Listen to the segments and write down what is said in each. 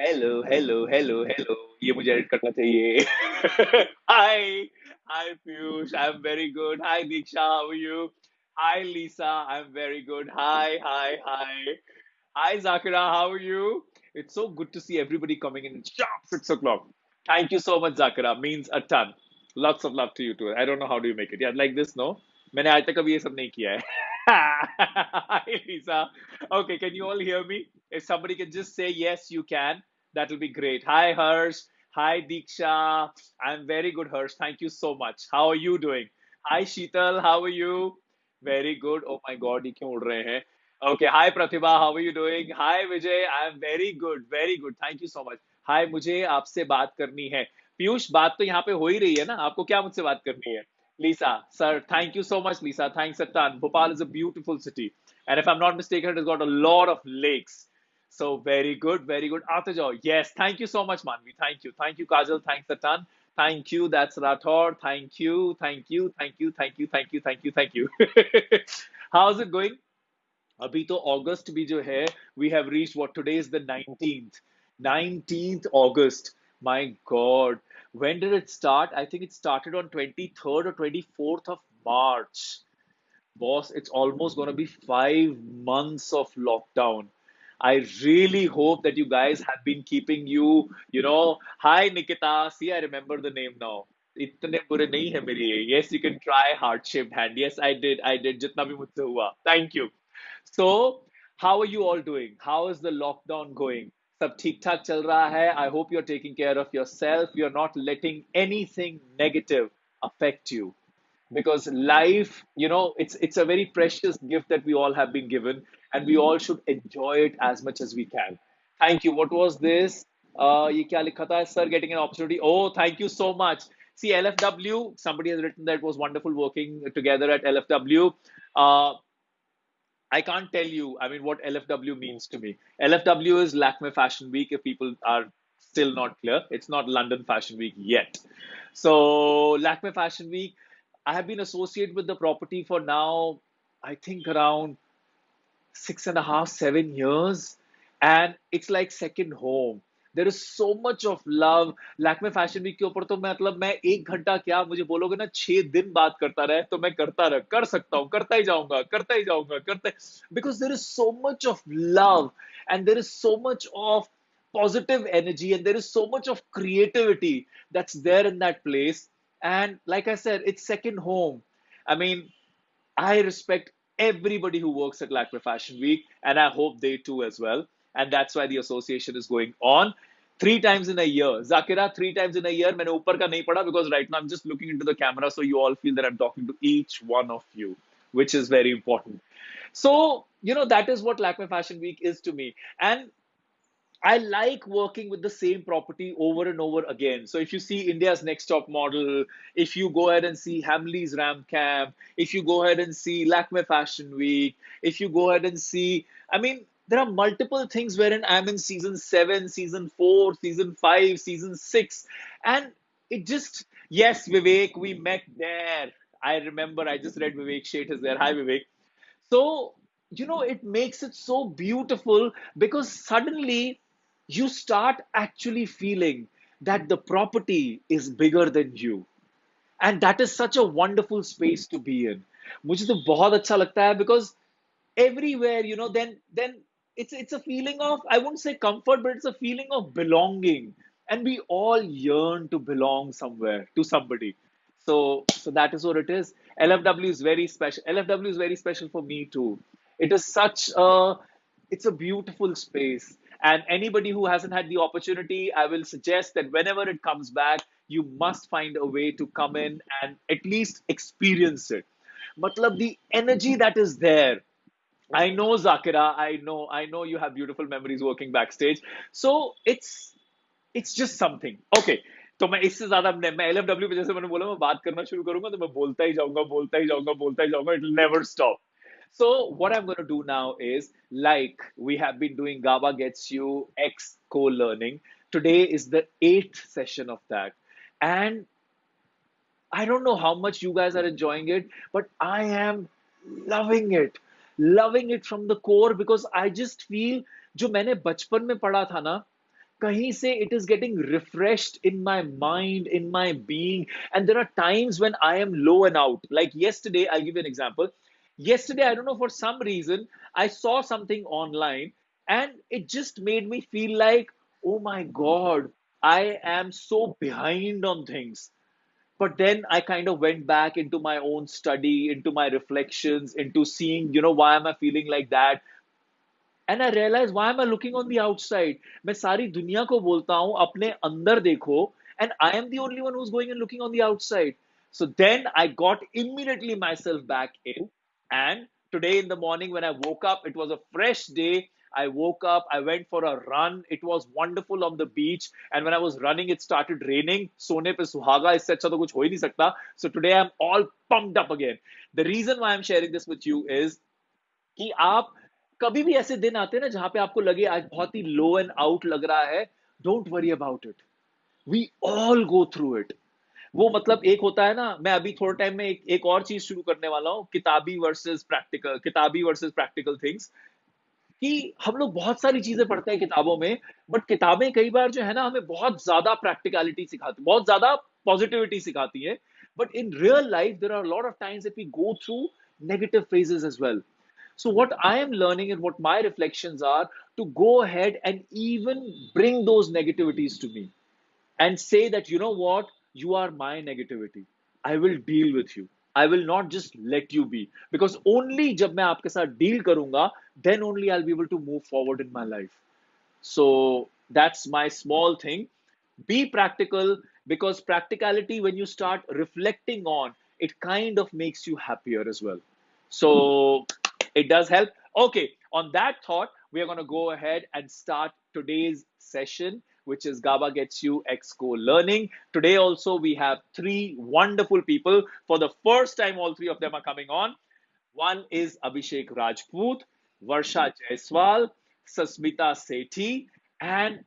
Hello hello hello hello, ये मुझे edit करना चाहिए. Hi. Hi Piyush, I am very good. Hi Diksha, how are you? Hi Lisa, I am very good. Hi. Hi Zakira, how are you? It's so good to see everybody coming in sharp 6 o'clock. Thank you so much, Zakira. Means a ton. Lots of love to you too. I don't know how do you make it. Yeah, like this, no? मैंने आज तक कभी ये सब नहीं किया है. Hi Lisa. Okay, can you all hear me? If somebody can just say yes, you can. That will be great. Hi Harsh. Hi Diksha. I'm very good, Harsh. Thank you so much. How are you doing? Hi Sheetal. How are you? Very good. Oh my God, ये क्यों उड़ रहे हैं? Okay. Hi Pratibha. How are you doing? Hi Vijay. I'm very good. Very good. Thank you so much. Hi, मुझे आपसे बात करनी है. पीयूष, बात तो यहाँ पे हो ही रही है ना? आपको क्या मुझसे बात करनी है? Lisa, sir, thank you so much, Lisa. Thanks a ton. Bhopal is a beautiful city. And if I'm not mistaken, it has got a lot of lakes. So very good, very good. Atajo, yes, thank you so much, Manvi. Thank you. Thank you, Kajal. Thanks a ton. Thank you. That's Rathor. Thank you. Thank you. Thank you. Thank you. Thank you. Thank you. Thank you. How's it going? अभी तो अगस्त भी जो है, we have reached what today is the 19th August. My God, when did it start? I think it started on 23rd or 24th of March. Boss, it's almost going to be 5 months of lockdown. I really hope that you guys have been keeping Hi Nikita, see, I remember the name now. इतने बुरे नहीं है मेरे ये. Yes, you can try heart shaped hand. Yes, I did जितना भी मुझसे हुआ. Thank you. So, how are you all doing? How is the lockdown going? सब ठीक ठाक चल रहा है. I hope you're taking care of yourself. You're not letting anything negative affect you. Because life, it's a very precious gift that we all have been given, and we all should enjoy it as much as we can. Thank you. What was this? ये क्या लिखा था? Sir, getting an opportunity. Oh, thank you so much. See, LFW, somebody has written that it was wonderful working together at LFW. Uh, I can't tell you, I mean, what LFW means to me. LFW is Lakme Fashion Week, if people are still not clear. It's not London Fashion Week yet. So, Lakme Fashion Week, I have been associated with the property for now, I think around 6.5, 7 years. And it's like second home. There is so much of love. Lakme fashion week के ऊपर तो मैं मतलब मैं 1 घंटा क्या मुझे बोलोगे ना 6 दिन बात करता रहे तो मैं कर सकता हूँ, करता ही जाऊंगा, because there is so much of love and there is so much of positive energy and there is so much of creativity that's there in that place. And like I said, it's second home. I mean, I respect everybody who works at Lakme Fashion Week, and I hope they too as well. And that's why the association is going on 3 times in a year. Zakira, 3 times in a year. मैंने ऊपर का नहीं पढ़ा because right now I'm just looking into the camera so you all feel that I'm talking to each one of you, which is very important. So, that is what Lakme Fashion Week is to me. And I like working with the same property over and over again. So if you see India's Next Top Model, if you go ahead and see Hamley's Ram Camp, if you go ahead and see Lakme Fashion Week, if you go ahead and see, I mean, there are multiple things wherein I'm in season 7, season 4, season 5, season 6. And it just, yes, Vivek, we met there. I remember I just read Vivek Sheth is there. Hi, Vivek. So, it makes it so beautiful because suddenly you start actually feeling that the property is bigger than you. And that is such a wonderful space to be in. मुझे तो बहुत अच्छा लगता है because everywhere, then it's a feeling of, I wouldn't say comfort, but it's a feeling of belonging. And we all yearn to belong somewhere to somebody. So that is what it is. LFW is very special. LFW is very special for me too. It is such a it's a beautiful space. And anybody who hasn't had the opportunity, I will suggest that whenever it comes back, you must find a way to come in and at least experience it. Matlab, the energy that is there. I know, Zakira, I know you have beautiful memories working backstage. So it's just something. Okay. तो मैं इससे ज्यादा मैं LFW पे जैसे मैंने बोला मैं बात करना शुरू करूंगा तो मैं बोलता ही जाऊंगा, it'll never stop. So what I'm going to do now is, like we have been doing GABA Gets You X co-learning. Today is the 8th session of that. And I don't know how much you guys are enjoying it, but I am loving it. Loving it from the core because I just feel जो मैंने बचपन में पढ़ा था ना, kahin se it is getting refreshed in my mind, in my being. And there are times when I am low and out. Like yesterday, I'll give you an example. Yesterday, I don't know, for some reason, I saw something online and it just made me feel like, oh my God, I am so behind on things. But then I kind of went back into my own study, into my reflections, into seeing, why am I feeling like that? And I realized, why am I looking on the outside? मैं सारी दुनिया को बोलता हूँ अपने अंदर देखो, and I am the only one who's going and looking on the outside. So then I got immediately myself back in. And today in the morning when I woke up, it was a fresh day. I woke up, I went for a run. It was wonderful on the beach. And when I was running, it started raining. सोने पे सुहागा, इससे अच्छा तो कुछ हो ही नहीं सकता. So today I'm all pumped up again. The reason why I'm sharing this with you is कि आप कभी भी ऐसे दिन आते हैं ना जहां पे आपको लगे आज बहुत ही लो एंड आउट लग रहा है. Don't worry about it. We all go through it. वो मतलब एक होता है ना, मैं अभी थोड़े टाइम में एक और चीज शुरू करने वाला हूँ, किताबी वर्सेस प्रैक्टिकल थिंग्स. कि हम लोग बहुत सारी चीजें पढ़ते हैं किताबों में, बट किताबें कई बार जो है ना हमें बहुत ज्यादा प्रैक्टिकलिटी सिखाती, बहुत ज्यादा पॉजिटिविटी सिखाती है. But in real life there are lot of times that we go through negative phases as well. So, what I am learning and what my reflections are, to go ahead and even bring those negativities to me and say that, you know what, you are my negativity. I will deal with you. I will not just let you be. Because only जब मैं आपके साथ deal करूंगा, then only I'll be able to move forward in my life. So that's my small thing. Be practical, because practicality, when you start reflecting on, it kind of makes you happier as well. So it does help. Okay, on that thought, we are going to go ahead and start today's session, which is GABA Gets You Exco Learning. Today, also, we have three wonderful people. For the first time, all three of them are coming on. One is Abhishek Rajput, Varsha Jaiswal, Sasmita Sethi, and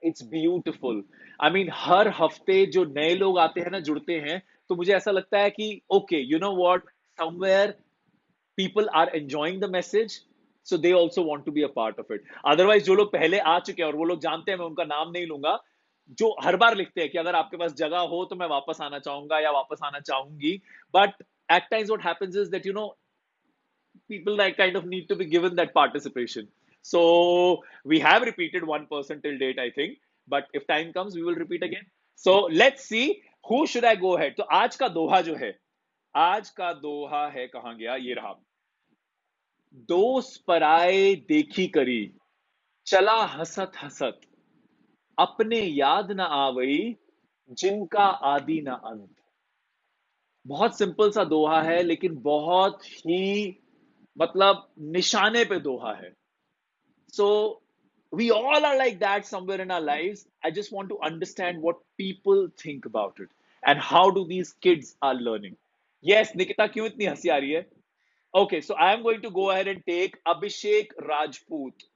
it's beautiful. I mean हर हफ्ते जो नए लोग आते हैं ना, जुड़ते हैं, तो मुझे ऐसा लगता है कि okay, you know what, somewhere people are enjoying the message, so they also want to be a part of it. Otherwise, जो लोग पहले आ चुके हैं और वो लोग जानते हैं, मैं उनका नाम नहीं लूंगा, जो हर बार लिखते हैं कि अगर आपके पास जगह हो तो मैं वापस आना चाहूंगा या वापस आना चाहूंगी. But at times what happens is that, people like kind of need to be given that participation. So we have repeated one person till date, I think. But if time comes, we will repeat again. So let's see who should I go ahead. तो आज का दोहा जो है, आज का दोहा है, कहां गया, ये रहा. दोष पराए देखी करी, चला हसत हसत, अपने याद न आवई, जिनका आदि न अंत. बहुत सिंपल सा दोहा है, लेकिन बहुत ही मतलब निशाने पे दोहा है. So we all are like that somewhere in our lives. I just want to understand what people think about it and how do these kids are learning. Yes, Nikita, क्यों इतनी हंसी आ रही है? Okay, so I am going to go ahead and take Abhishek Rajput.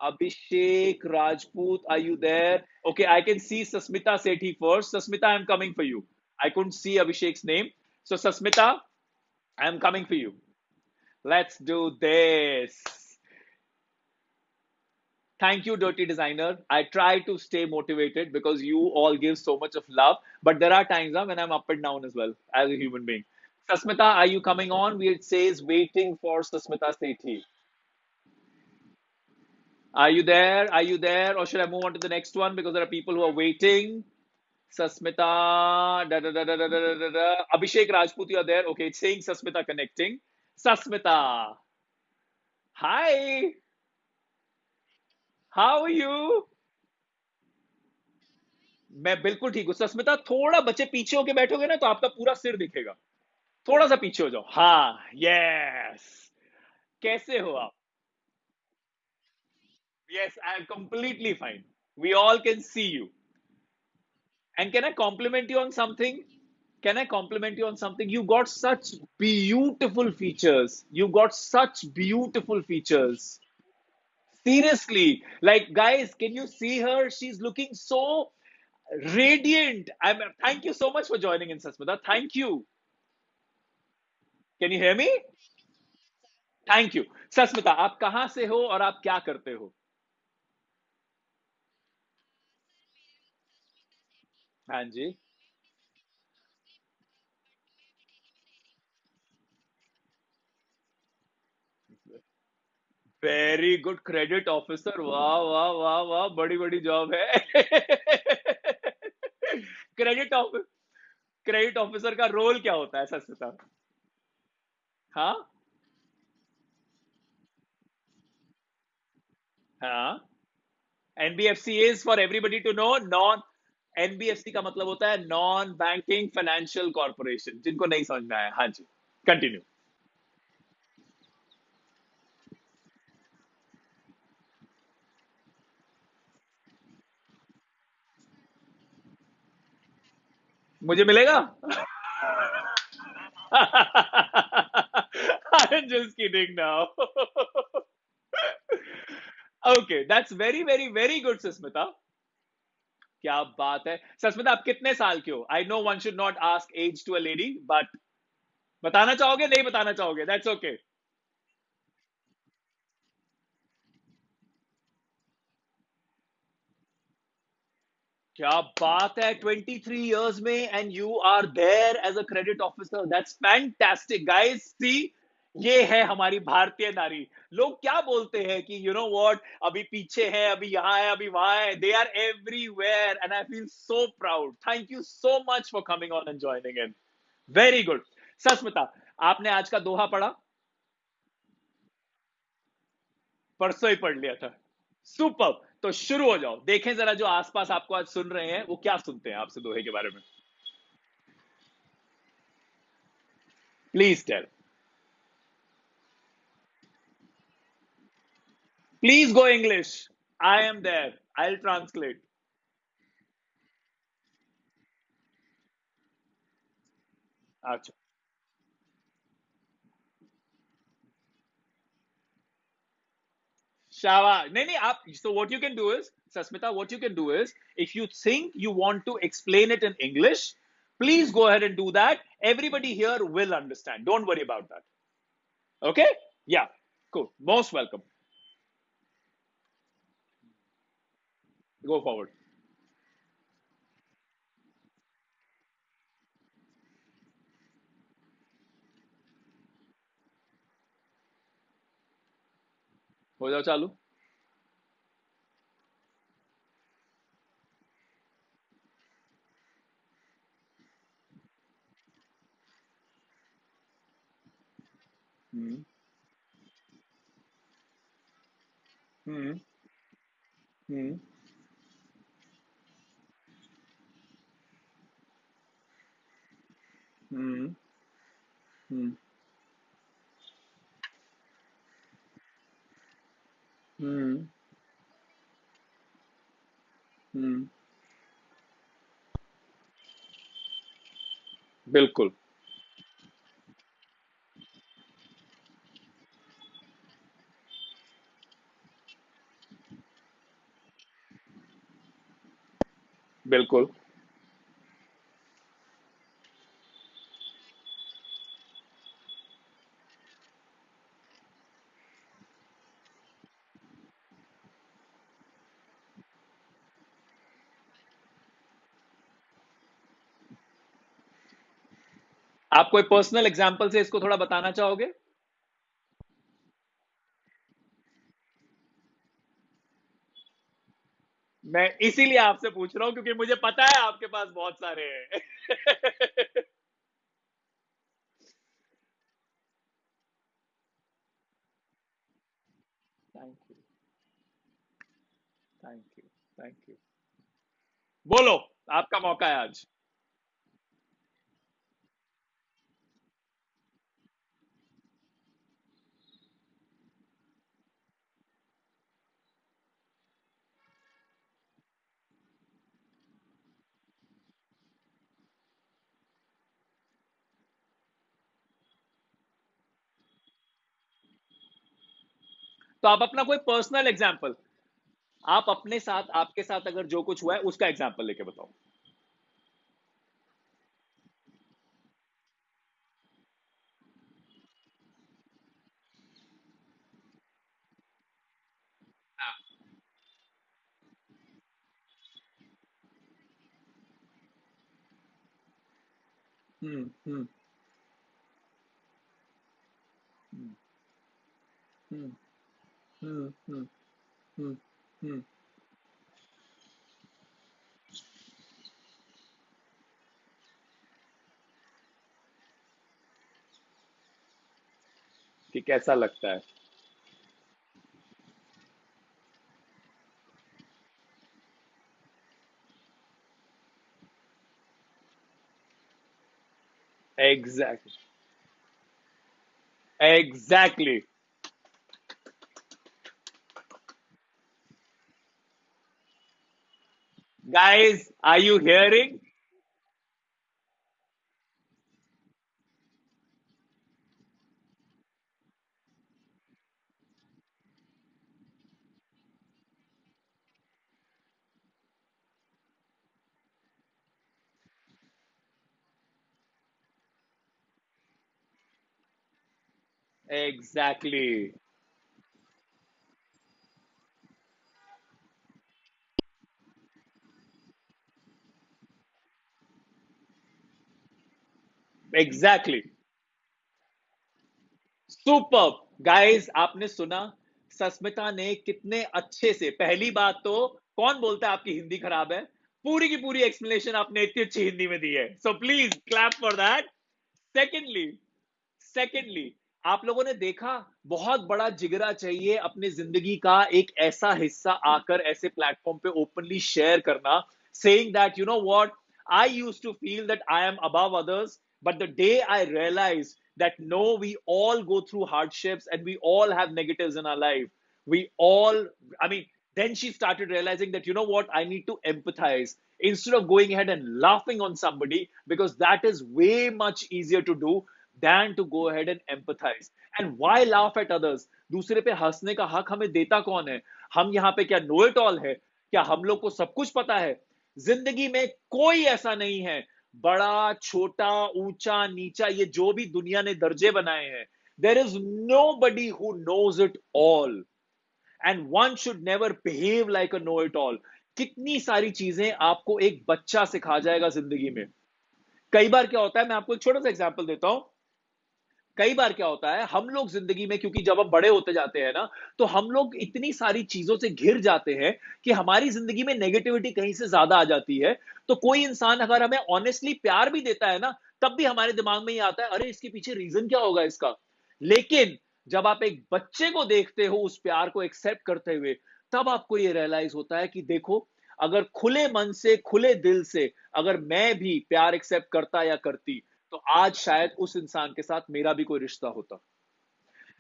Abhishek Rajput, are you there? Okay, I can see Sasmita Sethi first. Sasmita, I'm coming for you. I couldn't see Abhishek's name. So, Sasmita, I'm coming for you. Let's do this. Thank you, Dirty Designer. I try to stay motivated because you all give so much of love. But there are times when I'm up and down as well as a human being. Sasmita, are you coming on? It says waiting for Sasmita Sethi. Are you there? Are you there? Or should I move on to the next one because there are people who are waiting? Sasmita, da, da, da, da, da, da, da, da. Abhishek Rajput, you are there. Okay, it's saying Sasmita connecting. Sasmita, hi. How are you? मैं बिल्कुल ठीक हूँ. सस्मिता, थोड़ा बच्चे पीछे होके बैठोगे ना तो आपका पूरा सिर दिखेगा. थोड़ा सा पीछे हो जाओ. हाँ, यस. कैसे हो आप? Yes, I am completely fine. We all can see you. And can I compliment you on something? Can I compliment you on something? You got such beautiful features. You got such beautiful features. Seriously. Like, guys, can you see her? She's looking so radiant. Thank you so much for joining in, Sasmita. Thank you. Can you hear me? Thank you. Sasmita, आप कहां से हो और आप क्या करते हो? हाँ जी। वेरी गुड क्रेडिट ऑफिसर, वाह वाह वाह वाह, बड़ी बड़ी जॉब है। क्रेडिट ऑफिस क्रेडिट ऑफिसर का रोल क्या होता है, सच बता। हाँ। हाँ। NBFC is for everybody to know known. NBFC का मतलब होता है नॉन बैंकिंग फाइनेंशियल कॉर्पोरेशन, जिनको नहीं समझ में आया, हाँ जी। कंटिन्यू। मुझे मिलेगा। I'm just kidding now. Okay, that's very very very good, Susmita. क्या बात है सस्मिता, आप कितने साल के हो? I know one should not ask age to a lady, but बताना चाहोगे, नहीं बताना चाहोगे, दैट्स ओके। क्या बात है, 23 years में and you are there as a credit officer, that's fantastic guys. See, ये है हमारी भारतीय नारी। लोग क्या बोलते हैं कि यू नो व्हाट, अभी पीछे है, अभी यहाँ है, अभी वहां है, they are everywhere and I feel so proud. Thank you so much for coming on and joining in. Very good. Sasmita, आपने आज का दोहा पढ़ा? परसों ही पढ़ लिया था। सुपर। तो शुरू हो जाओ, देखें जरा जो आसपास आपको आज सुन रहे हैं वो क्या सुनते हैं आपसे दोहे के बारे में। Please tell. Please go English. I am there, I will translate. अच्छा। शाबाश, नहीं नहीं, आप, so what you can do is, Sasmita, what you can do is, if you think you want to explain it in English, please go ahead and do that. Everybody here will understand, don't worry about that. Okay. Yeah. Cool, most welcome. Go forward. हो जाओ चालू। हम्म। हम्म। हम्म। हम्म। हम्म। हम्म। हम्म। बिल्कुल। बिल्कुल। आप कोई personal example से इसको थोड़ा बताना चाहोगे? मैं इसीलिए आपसे पूछ रहा हूं क्योंकि मुझे पता है आपके पास बहुत सारे हैं। Thank you. Thank you. Thank you. बोलो, आपका मौका है आज। तो आप अपना कोई पर्सनल एग्जांपल, आप अपने साथ, आपके साथ अगर जो कुछ हुआ है उसका एग्जांपल लेके बताओ। हम्म हम्म हम्म हम्म हम्म हम्म हम्म हम्म, कि कैसा लगता है। Exactly exactly. Guys are you hearing? Exactly exactly. Super. Guys आपने सुना सस्मिता ने कितने अच्छे से, पहली बात तो कौन बोलता है आपकी हिंदी खराब है, पूरी की पूरी एक्सप्लेनेशन आपने इतनी अच्छी हिंदी में दी है, so please clap for that. Secondly, secondly, आप लोगों ने देखा, बहुत बड़ा जिगरा चाहिए अपने जिंदगी का एक ऐसा हिस्सा आकर ऐसे प्लेटफॉर्म पे ओपनली शेयर करना, saying that you know what, I used to feel that I am above others, but the day I realized that no, we all go through hardships and we all have negatives in our life, we all, I mean, then she started realizing that you know what, I need to empathize instead of going ahead and laughing on somebody, because that is way much easier to do than to go ahead and empathize. And why laugh at others? दूसरे पे हंसने का हक हमें देता कौन है? हम यहाँ पे क्या नो इट ऑल है? क्या हम लोग को सब कुछ पता है? जिंदगी में कोई ऐसा नहीं है, बड़ा छोटा ऊंचा नीचा, ये जो भी दुनिया ने दर्जे बनाए हैं, there is nobody who knows it all, and one should never behave like a know it all. कितनी सारी चीजें आपको एक बच्चा सिखा जाएगा जिंदगी में। कई बार क्या होता है, मैं आपको एक छोटा सा एग्जांपल देता हूं। कई बार क्या होता है, हम लोग जिंदगी में, क्योंकि जब हम बड़े होते जाते हैं ना, तो हम लोग इतनी सारी चीजों से घिर जाते हैं कि हमारी जिंदगी में नेगेटिविटी कहीं से ज्यादा आ जाती है। तो कोई इंसान अगर हमें ऑनेस्टली प्यार भी देता है ना, तब भी हमारे दिमाग में ये आता है, अरे इसके पीछे रीजन क्या होगा इसका। लेकिन जब आप एक बच्चे को देखते हो उस प्यार को एक्सेप्ट करते हुए, तब आपको ये रियलाइज होता है कि देखो, अगर खुले मन से खुले दिल से अगर मैं भी प्यार एक्सेप्ट करता या करती, तो आज शायद उस इंसान के साथ मेरा भी कोई रिश्ता होता।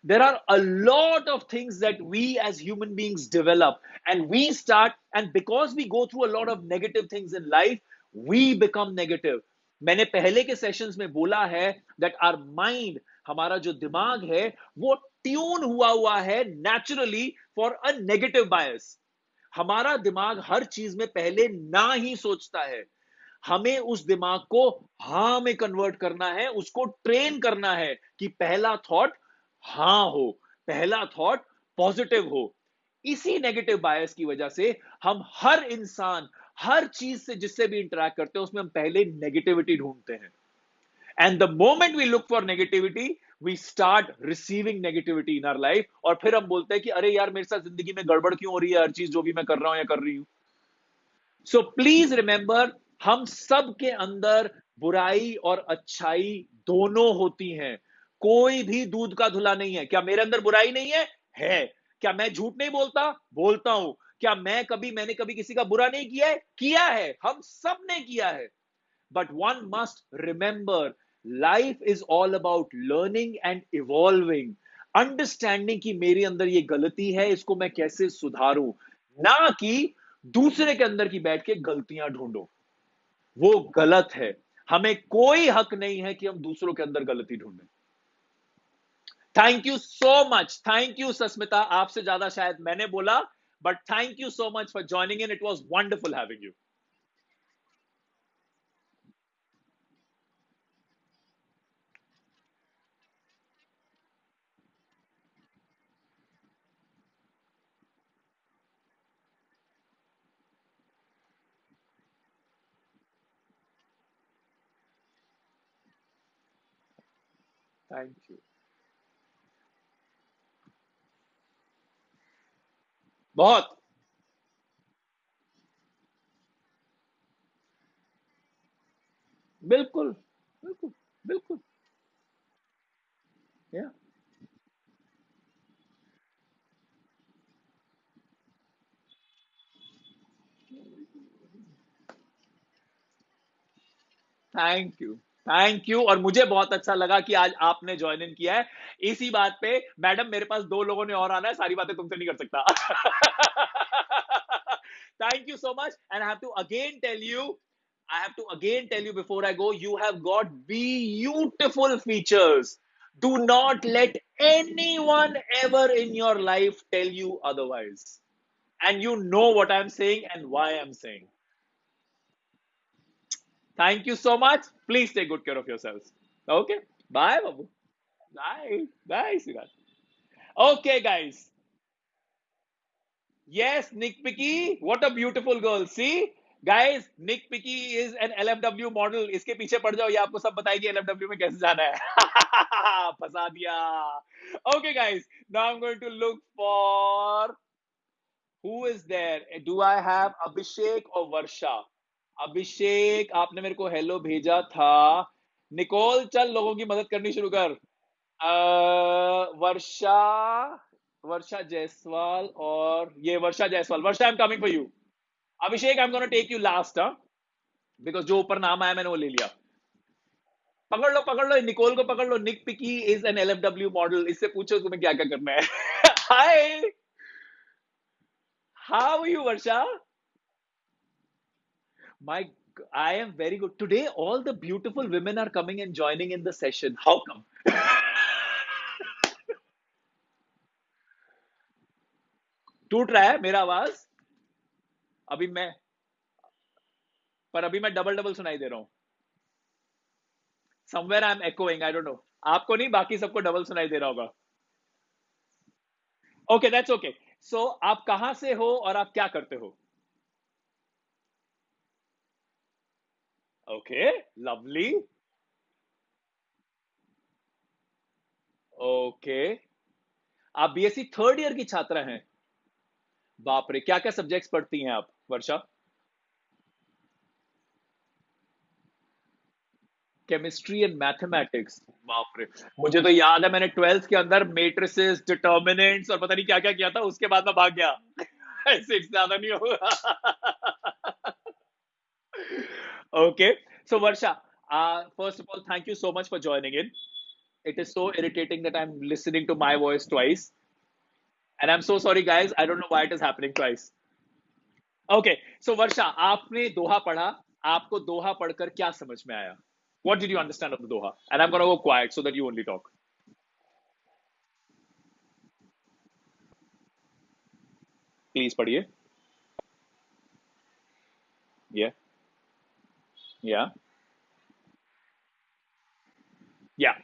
There are a lot of things that we as human beings develop, and we start, and because we go through a lot of negative things in life, we become negative. मैंने पहले के सेशंस में बोला है that our mind, हमारा जो दिमाग है, वो ट्यून हुआ हुआ है नेचुरली फॉर अ नेगेटिव बायस। हमारा दिमाग हर चीज में पहले ना ही सोचता है। हमें उस दिमाग को हाँ में कन्वर्ट करना है, उसको ट्रेन करना है कि पहला थॉट हाँ हो, पहला थॉट पॉजिटिव हो। इसी नेगेटिव बायस की वजह से हम हर इंसान, हर चीज से जिससे भी इंटरेक्ट करते हैं, उसमें हम पहले नेगेटिविटी ढूंढते हैं। And the moment we look for negativity, we start receiving negativity in our life, और फिर हम बोलते हैं कि अरे यार, मेरे साथ जिंदगी में गड़बड़ क्यों हो रही है, हर चीज जो भी मैं कर रहा हूं या कर रही हूं। सो प्लीज रिमेंबर, हम सब के अंदर बुराई और अच्छाई दोनों होती हैं। कोई भी दूध का धुला नहीं है। क्या मेरे अंदर बुराई नहीं है? है। क्या मैं झूठ नहीं बोलता? बोलता हूं। क्या मैंने कभी किसी का बुरा नहीं किया है? किया है, हम सब ने किया है। But one must remember, life is all about learning and evolving, understanding कि मेरे अंदर ये गलती है, इसको मैं कैसे सुधारूं, ना कि दूसरे के अंदर की बैठ के गलतियां ढूंढो। वो गलत है। हमें कोई हक नहीं है कि हम दूसरों के अंदर गलती ढूंढें। Thank you so much, thank you Sasmita, आपसे ज्यादा शायद मैंने बोला, but thank you so much for joining in, it was wonderful having you. Thank you. बहुत। बिल्कुल, बिल्कुल, बिल्कुल। या थैंक यू, थैंक यू। और मुझे बहुत अच्छा लगा कि आज आपने ज्वाइन इन किया है। इसी बात पे मैडम, मेरे पास दो लोगों ने और आना है, सारी बातें तुमसे नहीं कर सकता। Thank you so much and I have to again tell you, I have to again tell you before I go, you have got beautiful features. Do not let anyone ever in your life tell you otherwise. And you know what I'm saying and why I'm saying. Thank you so much. Please take good care of yourselves. Okay. Bye, Babu. Bye. Bye, Sirat. Okay, guys. Yes, Nick Picky. What a beautiful girl. See, guys, Nick Picky is an LFW model. इसके पीछे पड़ जाओ, ये आपको सब बताएगी LFW में कैसे जाना है। फंसा दिया। Okay, guys. Now I'm going to look for who is there. Do I have Abhishek or Varsha? अभिषेक, आपने मेरे को हेलो भेजा था। निकोल, चल लोगों की मदद करनी शुरू कर। वर्षा, वर्षा जायसवाल, और ये Varsha Jaiswal. Varsha, I am coming for you. Abhishek, I am gonna take you last, because जो ऊपर नाम आया मैंने वो ले लिया। पकड़ लो, पकड़ लो, निकोल को पकड़ लो। Nick Picky is an LFW model. इससे पूछो तुम्हें क्या क्या करना है। Hi, how you Varsha? My, I am very good. Today, all the beautiful women are coming and joining in the session. How come? टूट रहा है मेरा आवाज? अभी मैं, पर अभी मैं डबल डबल सुनाई दे रहा हूँ। Somewhere I am echoing, I don't no. आपको नहीं, बाकी सबको डबल सुनाई दे रहा होगा। Okay, that's okay. सो आप कहां से हो और आप क्या करते हो? Okay, lovely. ओके, आप बीएससी थर्ड ईयर की छात्रा हैं? बाप रे, क्या क्या सब्जेक्ट्स पढ़ती हैं आप वर्षा? Chemistry and mathematics. बाप रे, मुझे तो याद है मैंने ट्वेल्थ के अंदर मेट्रिसेस, डिटर्मिनेंट्स और पता नहीं क्या क्या किया था, उसके बाद मैं भाग गया। ऐसे ज्यादा नहीं होगा। Okay, so Varsha, first of all thank you so much for joining in. It is so irritating that I am listening to my voice twice, and I am so sorry guys, I don't know why it is happening twice. Okay, so Varsha, आपने दोहा पढ़ा, आपको दोहा पढ़कर क्या समझ में आया? What did you understand of the Doha? And I'm going to go quiet so that you only talk. Please पढ़िए। Yeah, yeah, yeah.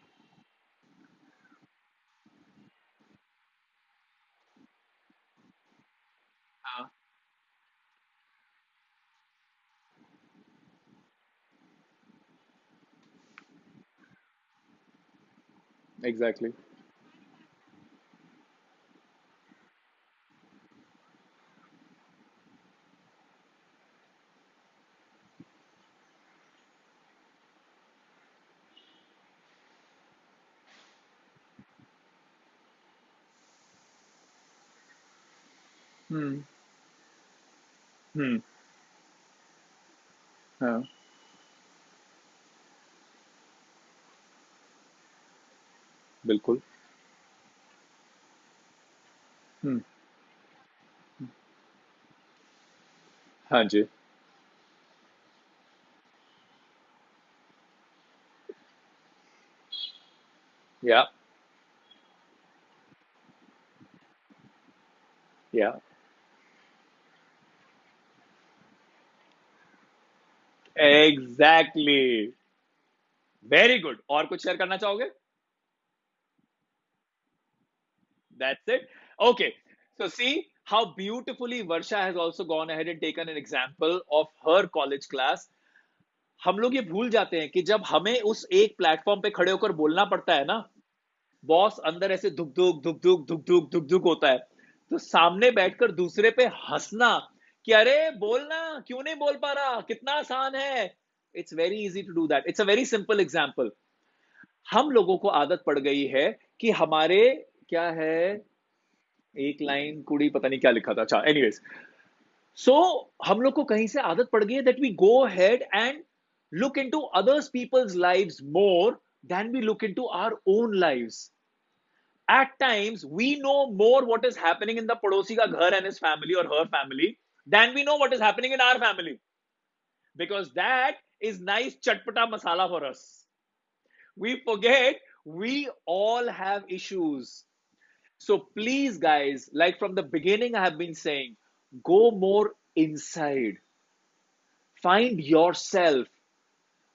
Uh, exactly. Hmm. Hmm. हाँ, बिल्कुल। Hmm. हाँ जी। Yeah, yeah. Exactly. Very good. और कुछ share करना चाहोगे? That's it. Okay. So see how beautifully Varsha has also gone ahead and taken an example of her college class. हम लोग ये भूल जाते हैं कि जब हमें उस एक प्लेटफॉर्म पे खड़े होकर बोलना पड़ता है ना, बॉस अंदर ऐसे धुक धुक धुक धुक धुक धुक धुक धुक होता है, तो सामने बैठकर दूसरे पे हंसना कि अरे बोलना, क्यों नहीं बोल पा रहा, कितना आसान है। It's very easy to do that. It's a very simple example. हम लोगों को आदत पड़ गई है कि हमारे, क्या है, एक लाइन कुड़ी पता नहीं क्या लिखा था, अच्छा एनीवेज। सो हम लोग को कहीं से आदत पड़ गई है that we go head and look into others peoples lives more than we look into our own lives. At times we know more what is happening in the padosi ka ghar and his family or her family than we know what is happening in our family, because that is nice chatpata masala for us. We forget we all have issues. So please guys, like from the beginning I have been saying, go more inside, find yourself.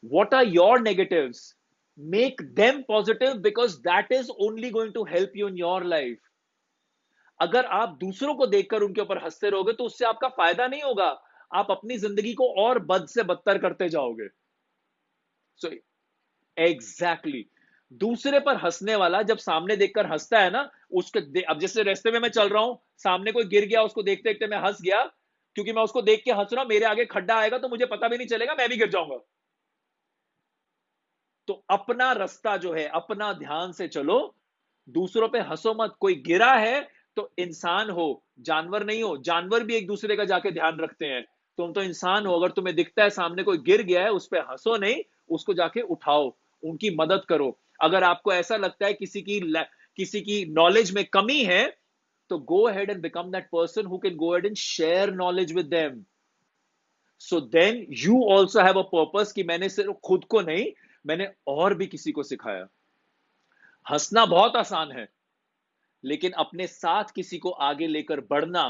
What are your negatives? Make them positive, because that is only going to help you in your life. अगर आप दूसरों को देखकर उनके ऊपर हंसते रहोगे तो उससे आपका फायदा नहीं होगा, आप अपनी जिंदगी को और बद से बदतर करते जाओगे। सो एग्जैक्टली, दूसरे पर हंसने वाला जब सामने देखकर हंसता है ना, उसके अब जैसे रास्ते में मैं चल रहा हूं, सामने कोई गिर गया, उसको देखते देखते मैं हंस गया, क्योंकि मैं उसको देख के हंस रहा हूं, मेरे आगे खड्डा आएगा तो मुझे पता भी नहीं चलेगा, मैं भी गिर जाऊंगा। तो अपना रास्ता जो है, अपना ध्यान से चलो, दूसरों पे हंसो मत। कोई गिरा है तो इंसान हो, जानवर नहीं हो। जानवर भी एक दूसरे का जाके ध्यान रखते हैं, तुम तो इंसान हो। अगर तुम्हें दिखता है सामने कोई गिर गया है, उस पर हंसो नहीं, उसको जाके उठाओ, उनकी मदद करो। अगर आपको ऐसा लगता है किसी की नॉलेज में कमी है, तो go ahead and become that person who can go ahead and share knowledge with them. So then you also have a purpose कि मैंने सिर्फ खुद को नहीं, मैंने और भी किसी को सिखाया। हंसना बहुत आसान है, लेकिन अपने साथ किसी को आगे लेकर बढ़ना,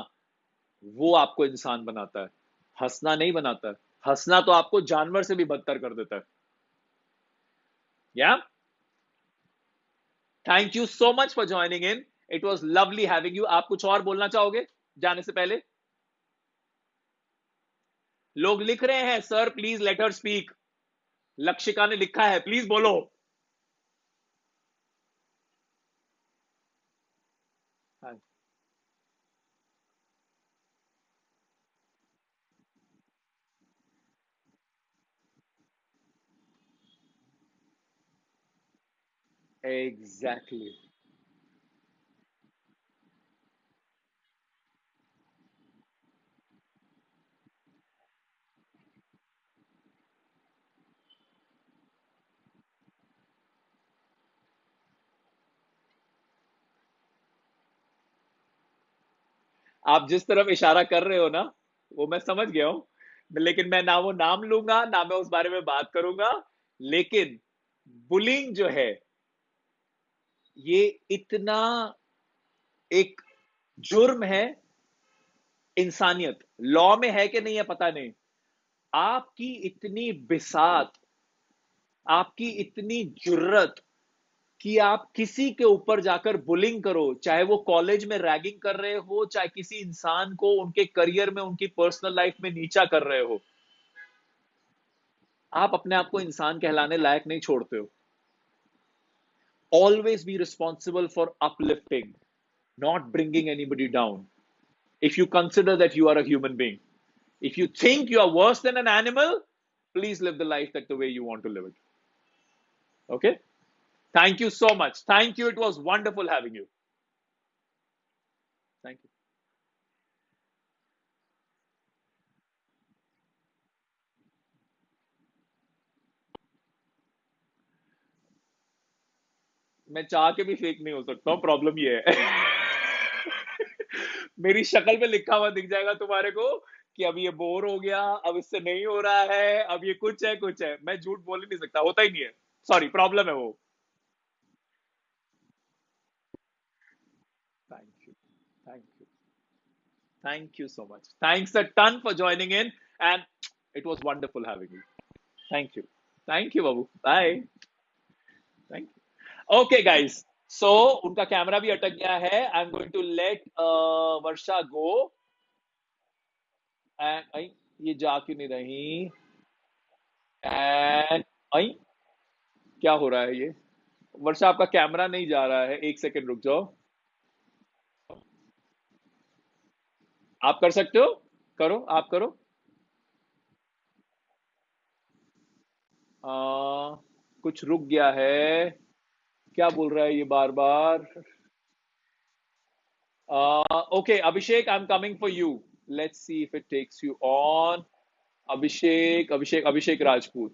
वो आपको इंसान बनाता है, हंसना नहीं बनाता है। हंसना तो आपको जानवर से भी बदतर कर देता है। या, thank you so much for joining in. It was lovely having you. आप कुछ और बोलना चाहोगे जाने से पहले? लोग लिख रहे हैं, sir please let her speak. Lakshika ने लिखा है, प्लीज बोलो। एग्जैक्टली। आप जिस तरफ इशारा कर रहे हो ना, वो मैं समझ गया हूं, लेकिन मैं ना वो नाम लूंगा ना मैं उस बारे में बात करूंगा। लेकिन बुलिंग जो है, ये इतना एक जुर्म है। इंसानियत लॉ में है कि नहीं है पता नहीं। आपकी इतनी बिसात, आपकी इतनी जुर्रत कि आप किसी के ऊपर जाकर बुलिंग करो, चाहे वो कॉलेज में रैगिंग कर रहे हो, चाहे किसी इंसान को उनके करियर में, उनकी पर्सनल लाइफ में नीचा कर रहे हो, आप अपने आप को इंसान कहलाने लायक नहीं छोड़ते हो। Always be responsible for uplifting, not bringing anybody down. If you consider that you are a human being, if you think you are worse than an animal, please live the life that the way you want to live it. Okay? Thank you so much. Thank you. It was wonderful having you. Thank you. मैं चाह के भी fake नहीं हो सकता हूँ, problem ये है। मेरी शक्ल पे लिखा हुआ दिख जाएगा तुम्हारे को कि अब ये बोर हो गया, अब इससे नहीं हो रहा है, अब ये कुछ है कुछ है। मैं झूठ बोल ही नहीं सकता, होता ही नहीं है। सॉरी, प्रॉब्लम है वो। Thank you, thank you, thank you so much. Thanks a ton for joining in, and it was wonderful having you. Thank you, thank you बाबू, bye. Thank you. Okay guys, so उनका camera भी अटक गया है। I am going to let Varsha go. And ये जा क्यों नहीं रही? एंड आई, क्या हो रहा है ये? वर्षा, आपका कैमरा नहीं जा रहा है, एक सेकंड रुक जाओ। आप कर सकते हो, करो, आप करो। आ, कुछ रुक गया है, क्या बोल रहा है ये बार बार। Okay Abhishek, I am coming for you. Let's see if it takes you on. Abhishek Abhishek Abhishek Rajput.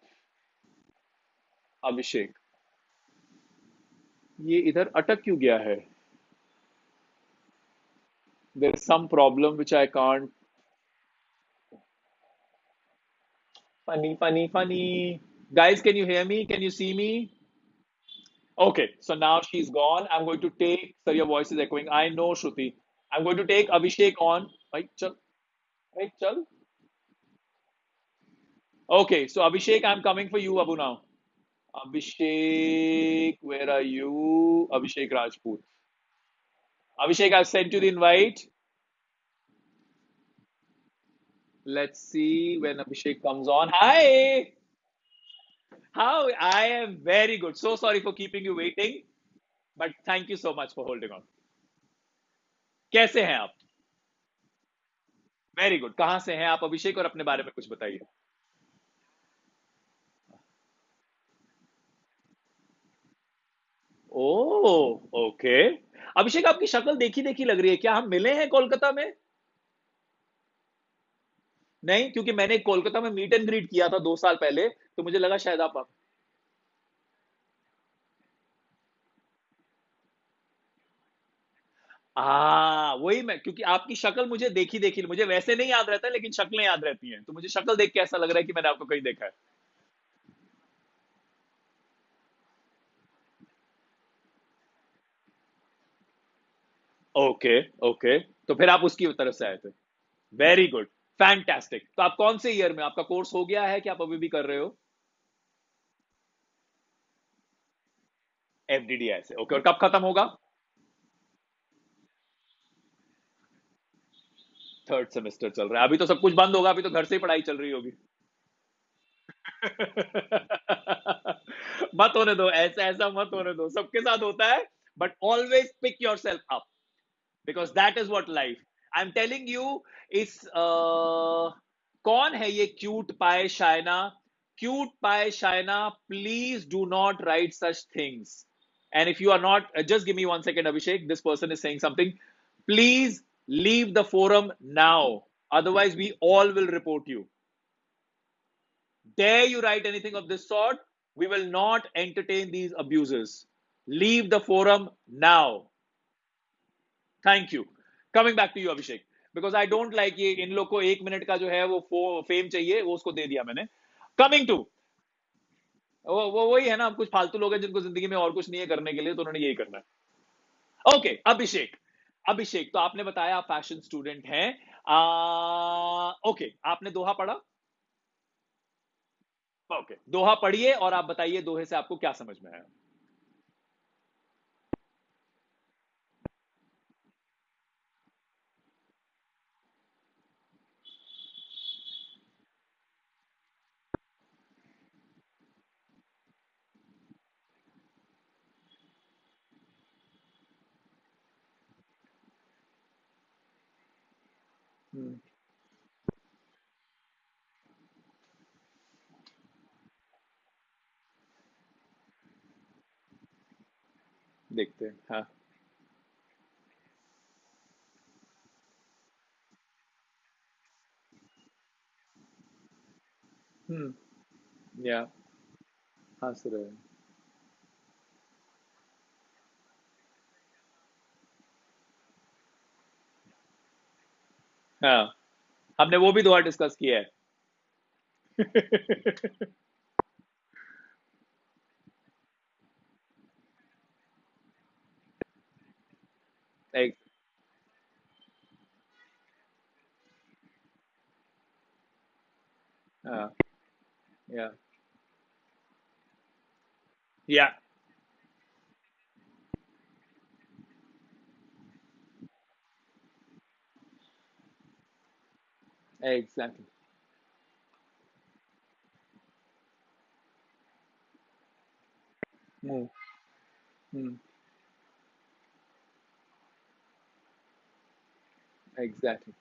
Abhishek, ये इधर अटक क्यों गया है? There is some problem which I can't. Funny funny funny. Guys, can you hear me? Can you see me? Okay, so now she's gone. I'm going to take, sir, your voice is echoing. I know, Shruti. I'm going to take Abhishek on. Right, chal. Right, chal. Okay, so Abhishek, I'm coming for you, Abu, now. Abhishek, where are you? Abhishek Rajput. Abhishek, I've sent you the invite. Let's see when Abhishek comes on. Hi! How? I am very good. So sorry for keeping you waiting, but thank you so much for holding on. कैसे हैं आप? Very good. कहाँ से हैं आप अभिषेक, और अपने बारे में कुछ बताइए। Oh okay. अभिषेक, आपकी शक्ल देखी देखी लग रही है, क्या हम मिले हैं कोलकाता में? नहीं, क्योंकि मैंने कोलकाता में मीट एंड ग्रीट किया था 2 साल पहले, तो मुझे लगा शायद आप। वही मैं, क्योंकि आपकी शक्ल मुझे देखी देखी, मुझे वैसे नहीं याद रहता लेकिन शक्लें याद रहती हैं, तो मुझे शक्ल देख के ऐसा लग रहा है कि मैंने आपको कहीं देखा है। ओके ओके, तो फिर आप उसकी तरफ से आए थे। Very good. फैंटास्टिक। तो आप कौन से ईयर में, आपका कोर्स हो गया है कि आप अभी भी कर रहे हो? एफडीडीआई से, ओके। और कब खत्म होगा? थर्ड सेमेस्टर चल रहा है, अभी तो सब कुछ बंद होगा, अभी तो घर से ही पढ़ाई चल रही होगी। मत होने दो, ऐसा ऐसा मत होने दो, सबके साथ होता है। But always pick your self up, because that is what life. I am telling you. इस कौन है ये cute pie Shaina? Cute pie Shaina, please do not write such things. And if you are not, just give me 1 second, Abhishek, this person is saying something. Please leave the forum now, otherwise we all will report you. Dare you write anything of this sort, we will not entertain these abuses. Leave the forum now. Thank you. Coming back to you, Abhishek, because I don't like ये इन लोग को 1 minute का जो है वो fame चाहिए, वो उसको दे दिया मैंने। कमिंग टू, वो वही है ना, कुछ फालतू लोग हैं जिनको जिंदगी में और कुछ नहीं है करने के लिए, तो उन्होंने यही करना है। ओके अभिषेक। अभिषेक, तो आपने बताया आप फैशन स्टूडेंट हैं। ओके, आपने दोहा पढ़ा? ओके, दोहा पढ़िए और आप बताइए दोहे से आपको क्या समझ में आया। देखते हैं, हाँ। हम्म। या, हंस रहे हैं। हाँ, हमने वो भी दोहा डिस्कस किया है। एक, हाँ, या, या, एग्जैक्टली। एग्जैक्टली।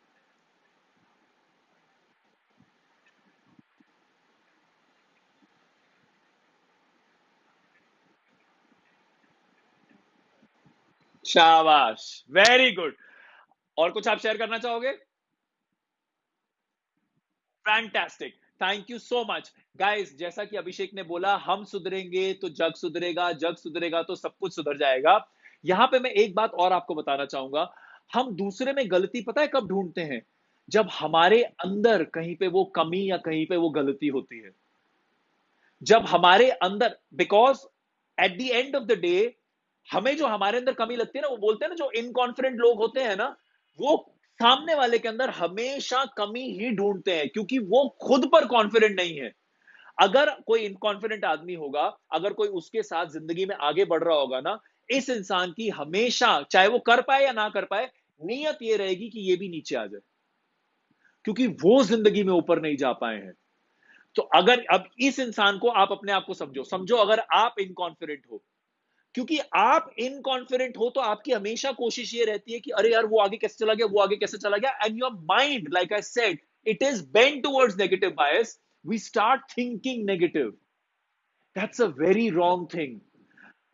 शाबाश, वेरी गुड। और कुछ आप शेयर करना चाहोगे? Fantastic, thank you so much. Guys, जैसा कि अभिषेक ने बोला, हम सुधरेंगे तो जग सुधरेगा, जग सुधरेगा तो सब कुछ सुधर जाएगा। यहां पे मैं एक बात और आपको बताना चाहूंगा। हम दूसरे में गलती पता है कब ढूंढते हैं? जब हमारे अंदर कहीं पे वो कमी या कहीं पे वो गलती होती है। जब हमारे अंदर, because at the end of the day, हमें जो हमारे अंदर कमी लगती है ना, वो बोलते हैं ना, जो इनकॉन्फिडेंट लोग होते हैं ना, वो सामने वाले के अंदर हमेशा कमी ही ढूंढते हैं, क्योंकि वो खुद पर कॉन्फिडेंट नहीं है। अगर कोई इनकॉन्फिडेंट आदमी होगा, अगर कोई उसके साथ जिंदगी में आगे बढ़ रहा होगा ना, इस इंसान की हमेशा, चाहे वो कर पाए या ना कर पाए, नीयत ये रहेगी कि ये भी नीचे आ जाए, क्योंकि वो जिंदगी में ऊपर नहीं जा पाए हैं। तो अगर अब इस इंसान को आप अपने आप को समझो, समझो अगर आप इनकॉन्फिडेंट हो, क्योंकि आप इनकॉन्फिडेंट हो तो आपकी हमेशा कोशिश ये रहती है कि अरे यार, वो आगे कैसे चला गया, वो आगे कैसे चला गया, and your mind, like I said, it is bent towards negative bias. We start thinking negative. That's a very wrong thing.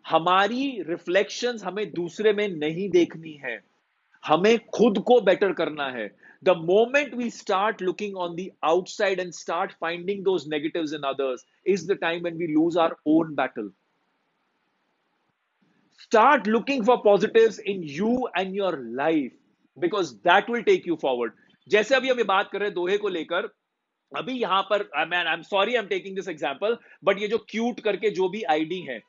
हमारी रिफ्लेक्शंस हमें दूसरे में नहीं देखनी है, हमें खुद को बेटर करना है। The moment we start looking on the outside and start finding those negatives in others is the time when we lose our own battle. Start looking for positives in you and your life, because that will take you forward. जैसे अभी हम ये बात कर रहे हैं दोहे को लेकर, अभी यहां पर, I am sorry, I am taking this example, but ये जो क्यूट करके जो भी आईडी है,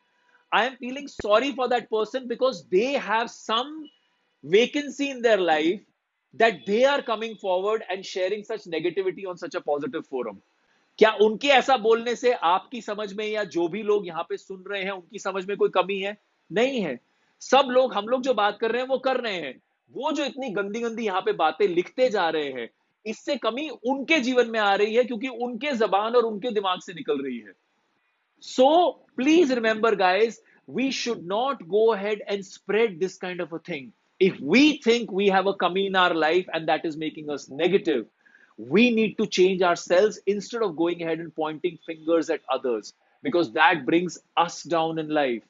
I am feeling sorry for that person, because they have some vacancy in their life, that they are coming forward and sharing such negativity on such a positive forum. क्या उनके ऐसा बोलने से आपकी समझ में या जो भी लोग यहां पे सुन रहे हैं उनकी समझ में कोई कमी है? नहीं है। सब लोग, हम लोग जो बात कर रहे हैं वो कर रहे हैं। वो जो इतनी गंदी गंदी यहां पे बातें लिखते जा रहे हैं, इससे कमी उनके जीवन में आ रही है, क्योंकि उनके जबान और उनके दिमाग से निकल रही है। So please remember, guys, we should not go ahead and spread this kind of a thing. If we think we have a kami in our life and that is making us negative, we need to change ourselves instead of going ahead and pointing fingers at others, because that brings us down in life.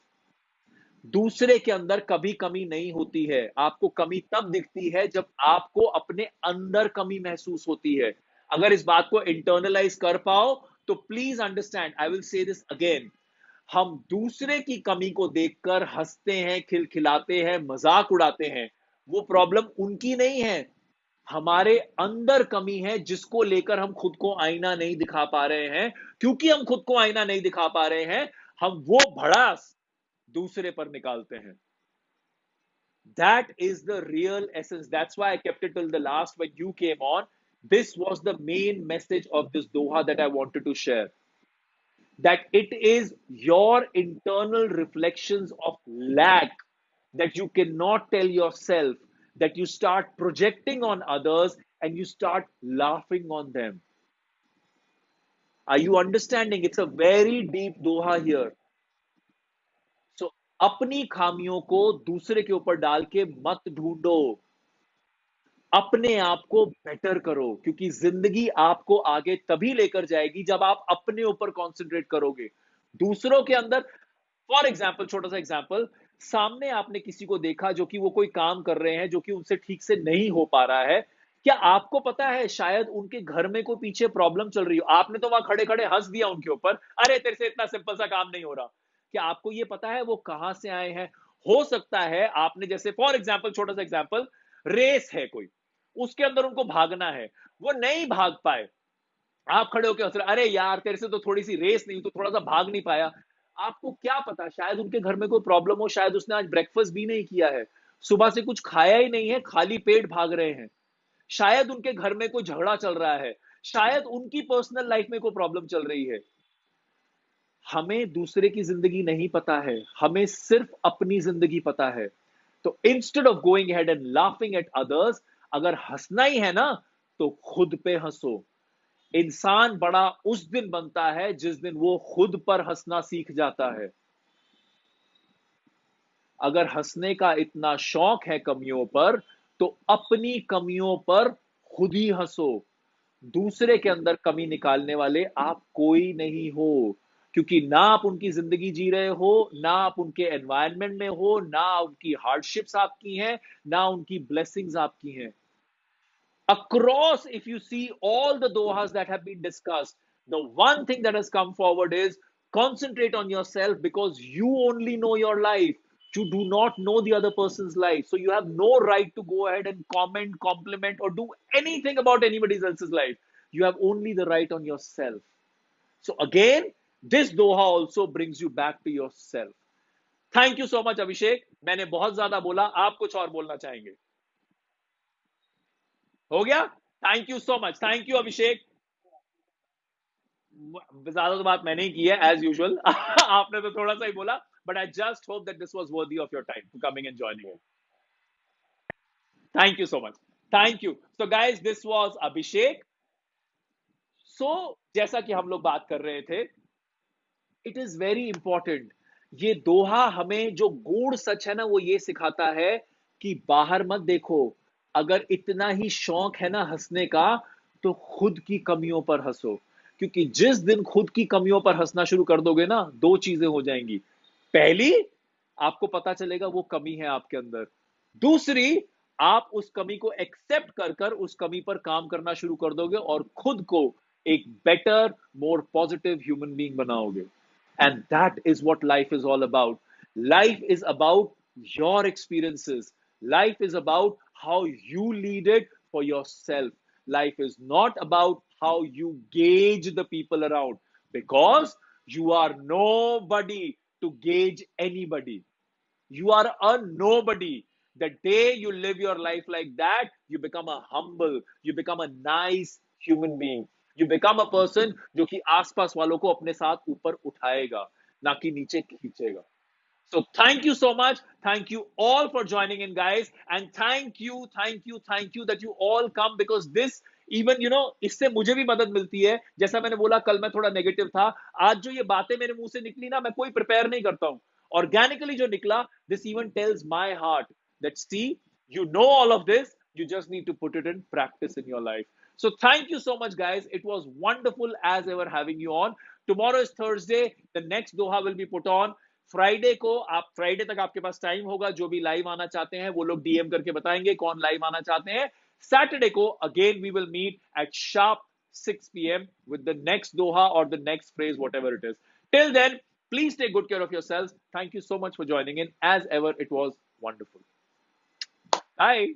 दूसरे के अंदर कभी कमी नहीं होती है। आपको कमी तब दिखती है जब आपको अपने अंदर कमी महसूस होती है। अगर इस बात को इंटरनलाइज कर पाओ तो please understand, I will say this again, हम दूसरे की कमी को देखकर हंसते हैं, खिलखिलाते हैं, मजाक उड़ाते हैं, वो प्रॉब्लम उनकी नहीं है, हमारे अंदर कमी है, जिसको लेकर हम खुद को आईना नहीं दिखा पा रहे हैं। क्योंकि हम खुद को आईना नहीं दिखा पा रहे हैं, हम वो भड़ास दूसरे पर निकालते हैं। That is the real essence. That's why I kept it till the last when you came on. This was the main message of this Doha that I wanted to share. That it is your internal reflections of lack that you cannot tell yourself, that you start projecting on others and you start laughing on them. Are you understanding? It's a very deep Doha here. So, अपनी खामियों को दूसरे के ऊपर डाल के मत ढूंढो, अपने आप को बेटर करो, क्योंकि जिंदगी आपको आगे तभी लेकर जाएगी जब आप अपने ऊपर कंसंट्रेट करोगे। दूसरों के अंदर, फॉर एग्जाम्पल, छोटा सा एग्जाम्पल, सामने आपने किसी को देखा जो कि वो कोई काम कर रहे हैं जो कि उनसे ठीक से नहीं हो पा रहा है, क्या आपको पता है शायद उनके घर में कोई पीछे प्रॉब्लम चल रही हो, आपने तो वहां खड़े खड़े हंस दिया उनके ऊपर, अरे तेरे से इतना सिंपल सा काम नहीं हो रहा। क्या आपको ये पता है वो कहां से आए हैं? हो सकता है आपने, जैसे फॉर एग्जाम्पल, छोटा सा एग्जाम्पल, रेस है कोई, उसके अंदर उनको भागना है, वो नहीं भाग पाए, आप खड़े होकर हंस रहे, अरे यार तेरे से तो थोड़ी सी रेस नहीं, तो थोड़ा सा भाग नहीं पाया। आपको क्या पता, शायद उनके घर में कोई प्रॉब्लम हो, शायद उसने आज ब्रेकफास्ट भी नहीं किया है, सुबह से कुछ खाया ही नहीं है, खाली पेट भाग रहे हैं। शायद उनके घर में कोई झगड़ा चल रहा है, शायद उनकी पर्सनल लाइफ में कोई प्रॉब्लम चल रही है। हमें दूसरे की जिंदगी नहीं पता है, हमें सिर्फ अपनी जिंदगी पता है। तो instead of going head and laughing at others, अगर हंसना ही है ना, तो खुद पे हंसो। इंसान बड़ा उस दिन बनता है जिस दिन वो खुद पर हंसना सीख जाता है। अगर हंसने का इतना शौक है कमियों पर, तो अपनी कमियों पर खुद ही हंसो। दूसरे के अंदर कमी निकालने वाले आप कोई नहीं हो, क्योंकि ना आप उनकी जिंदगी जी रहे हो, ना आप उनके एनवायरनमेंट में हो, ना उनकी हार्डशिप्स आपकी हैं, ना उनकी ब्लेसिंग्स आपकी हैं। Across, if you see all the dohas that have been discussed, the one thing that has come forward is concentrate on yourself, because you only know your life. You do not know the other person's life. So you have no right to go ahead and comment, compliment, or do anything about anybody else's life. You have only the right on yourself. So again, this doha also brings you back to yourself. Thank you so much, Abhishek. मैंने बहुत ज्यादा बोला, आप कुछ और बोलना चाहेंगे? हो गया? Thank you so much, thank you Abhishek. ज्यादा तो बात मैंने ही की है एज यूजुअल। आपने तो थोड़ा सा ही बोला, but I just hope that this was worthy of your time to coming and joining. Thank you so much, thank you. So guys, this was Abhishek. So जैसा कि हम लोग बात कर रहे थे, इट इज वेरी इंपॉर्टेंट। ये दोहा हमें जो गूढ़ सच है ना, वो ये सिखाता है कि बाहर मत देखो। अगर इतना ही शौक है ना हंसने का, तो खुद की कमियों पर हंसो। क्योंकि जिस दिन खुद की कमियों पर हंसना शुरू कर दोगे ना, दो चीजें हो जाएंगी। पहली, आपको पता चलेगा वो कमी है आपके अंदर। दूसरी, आप उस कमी को एक्सेप्ट कर कर उस कमी पर काम करना शुरू कर दोगे और खुद को एक better, more positive human being बनाओगे। And that is what life is all about. Life is about your experiences. Life is about how you lead it for yourself. Life is not about how you gauge the people around, because you are nobody to gauge anybody. You are a nobody. The day you live your life like that, you become a humble, you become a nice human being. You become a person जो कि आसपास वालों को अपने साथ ऊपर उठाएगा, ना कि नीचे खींचेगा। So thank you so much. Thank you all for joining in, guys. And thank you that you all come, because this, even इससे मुझे भी मदद मिलती है। जैसा मैंने बोला, कल मैं थोड़ा नेगेटिव था। आज जो ये बातें मेरे मुंह से निकली ना, मैं कोई प्रिपेयर नहीं करता हूं। ऑर्गेनिकली जो निकला, this even tells my heart that see, you know all of this, you just need to put it in practice in your life. So thank you so much, guys. It was wonderful as ever having you on. Tomorrow is Thursday. The next doha will be put on Friday को। आप Friday तक आपके पास time होगा, जो भी live आना चाहते हैं वो लोग डीएम करके बताएंगे कौन लाइव आना चाहते हैं। सैटरडे को again we will meet at sharp 6 p.m. with the next doha or the next phrase, whatever it is. Till then, please take good care of yourselves. Thank you so much for joining in. As ever, it was wonderful. Bye.